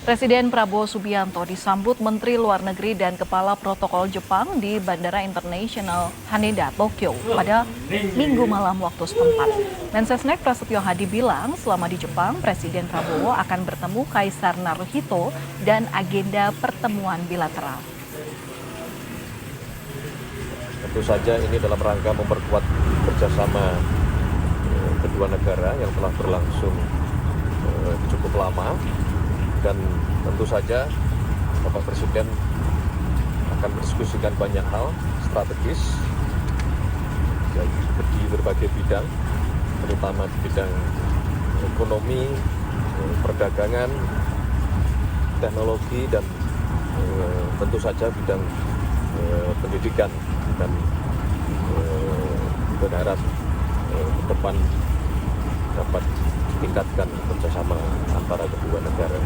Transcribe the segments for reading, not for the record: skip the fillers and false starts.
Presiden Prabowo Subianto disambut Menteri Luar Negeri dan Kepala Protokol Jepang di Bandara Internasional Haneda, Tokyo pada Minggu malam waktu setempat. Mensesnek Prasetyo Hadi bilang selama di Jepang, Presiden Prabowo akan bertemu Kaisar Naruhito dan agenda pertemuan bilateral. Tentu saja ini dalam rangka memperkuat kerjasama kedua negara yang telah berlangsung cukup lama. Dan tentu saja Bapak Presiden akan berdiskusikan banyak hal strategis di berbagai bidang, terutama di bidang ekonomi, perdagangan, teknologi, dan tentu saja bidang pendidikan. Dan berharap ke depan dapat tingkatkan kerjasama antara kedua negara.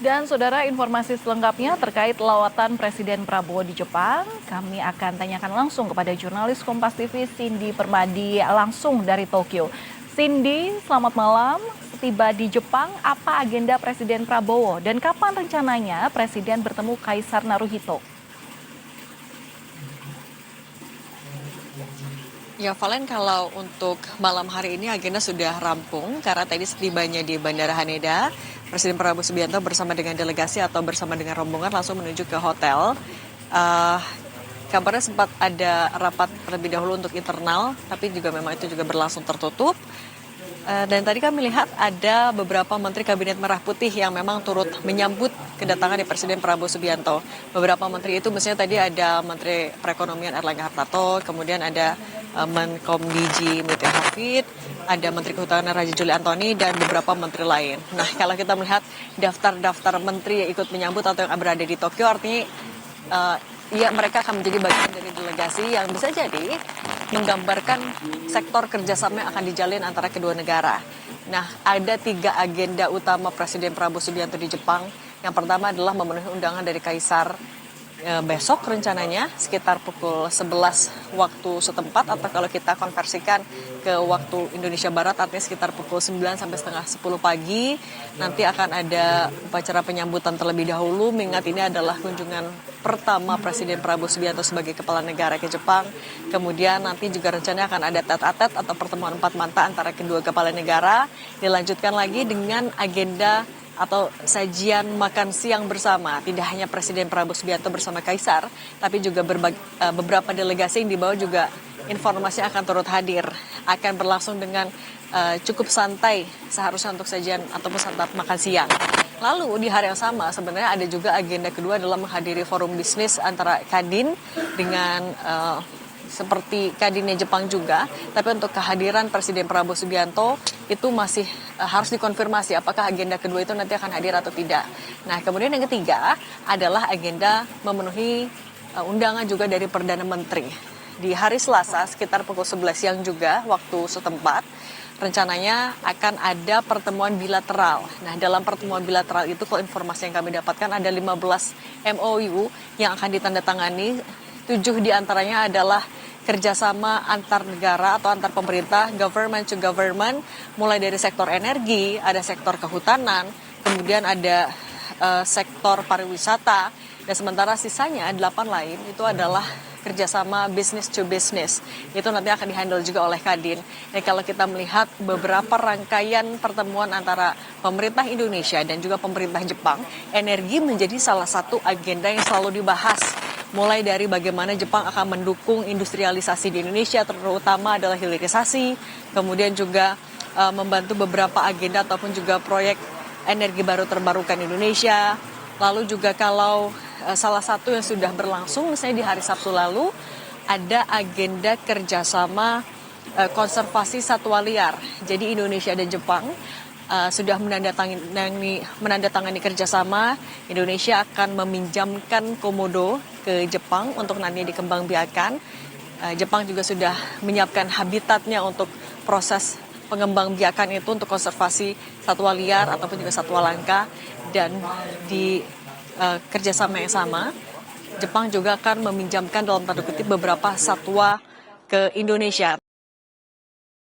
Dan saudara, informasi selengkapnya terkait lawatan Presiden Prabowo di Jepang, kami akan tanyakan langsung kepada jurnalis Kompas TV Cindy Permadi langsung dari Tokyo. Cindy, selamat malam. Tiba di Jepang, apa agenda Presiden Prabowo dan kapan rencananya Presiden bertemu Kaisar Naruhito? Ya, Valen, kalau untuk malam hari ini agenda sudah rampung karena tadi setibanya di Bandara Haneda, Presiden Prabowo Subianto bersama dengan delegasi atau bersama dengan rombongan langsung menuju ke hotel. Kabarnya sempat ada rapat terlebih dahulu untuk internal, tapi juga memang itu juga berlangsung tertutup. Dan tadi kami lihat ada beberapa Menteri Kabinet Merah Putih yang memang turut menyambut kedatangan dari Presiden Prabowo Subianto. Beberapa menteri itu misalnya tadi ada Menteri Perekonomian Erlangga Hartarto, kemudian ada Menkom DG Muhyiddin Hafid, ada Menteri Kehutanan Raja Juli Antoni, dan beberapa menteri lain. Nah, kalau kita melihat daftar-daftar menteri yang ikut menyambut atau yang berada di Tokyo, artinya ya mereka akan menjadi bagian dari delegasi yang bisa jadi menggambarkan sektor kerjasama yang akan dijalin antara kedua negara. Nah, ada 3 agenda utama Presiden Prabowo Subianto di Jepang. Yang pertama adalah memenuhi undangan dari Kaisar besok rencananya sekitar pukul 11 waktu setempat, atau kalau kita konversikan ke waktu Indonesia Barat artinya sekitar pukul 9 sampai setengah 10 pagi. Nanti akan ada upacara penyambutan terlebih dahulu, mengingat ini adalah kunjungan pertama Presiden Prabowo Subianto sebagai kepala negara ke Jepang. Kemudian nanti juga rencananya akan ada tete-a-tete atau pertemuan 4 mata antara kedua kepala negara. Dilanjutkan lagi dengan agenda atau sajian makan siang bersama. Tidak hanya Presiden Prabowo Subianto bersama Kaisar, tapi juga beberapa delegasi yang dibawa juga informasi akan turut hadir. Akan berlangsung dengan cukup santai seharusnya untuk sajian ataupun santap makan siang. Lalu di hari yang sama sebenarnya ada juga agenda kedua adalah menghadiri forum bisnis antara Kadin dengan seperti Kadinnya Jepang juga, tapi untuk kehadiran Presiden Prabowo Subianto itu masih harus dikonfirmasi apakah agenda kedua itu nanti akan hadir atau tidak. Nah, kemudian yang ketiga adalah agenda memenuhi undangan juga dari Perdana Menteri. Di hari Selasa sekitar pukul 11 siang juga waktu setempat, rencananya akan ada pertemuan bilateral. Nah, dalam pertemuan bilateral itu kalau informasi yang kami dapatkan ada 15 MOU yang akan ditandatangani. 7 diantaranya adalah kerjasama antar negara atau antar pemerintah, government to government, mulai dari sektor energi, ada sektor kehutanan, kemudian ada sektor pariwisata, dan sementara sisanya 8 lain itu adalah kerjasama business to business. Itu nanti akan dihandle juga oleh Kadin. Dan kalau kita melihat beberapa rangkaian pertemuan antara pemerintah Indonesia dan juga pemerintah Jepang, energi menjadi salah satu agenda yang selalu dibahas. Mulai dari bagaimana Jepang akan mendukung industrialisasi di Indonesia, terutama adalah hilirisasi, kemudian juga membantu beberapa agenda ataupun juga proyek energi baru terbarukan Indonesia. Lalu juga kalau salah satu yang sudah berlangsung, misalnya di hari Sabtu lalu, ada agenda kerjasama konservasi satwa liar. Jadi Indonesia dan Jepang sudah menandatangani kerjasama. Indonesia akan meminjamkan komodo ke Jepang untuk nanti dikembangbiakan. Jepang juga sudah menyiapkan habitatnya untuk proses pengembangbiakan itu untuk konservasi satwa liar ataupun juga satwa langka. Dan di kerjasama yang sama, Jepang juga akan meminjamkan dalam tanda kutip beberapa satwa ke Indonesia.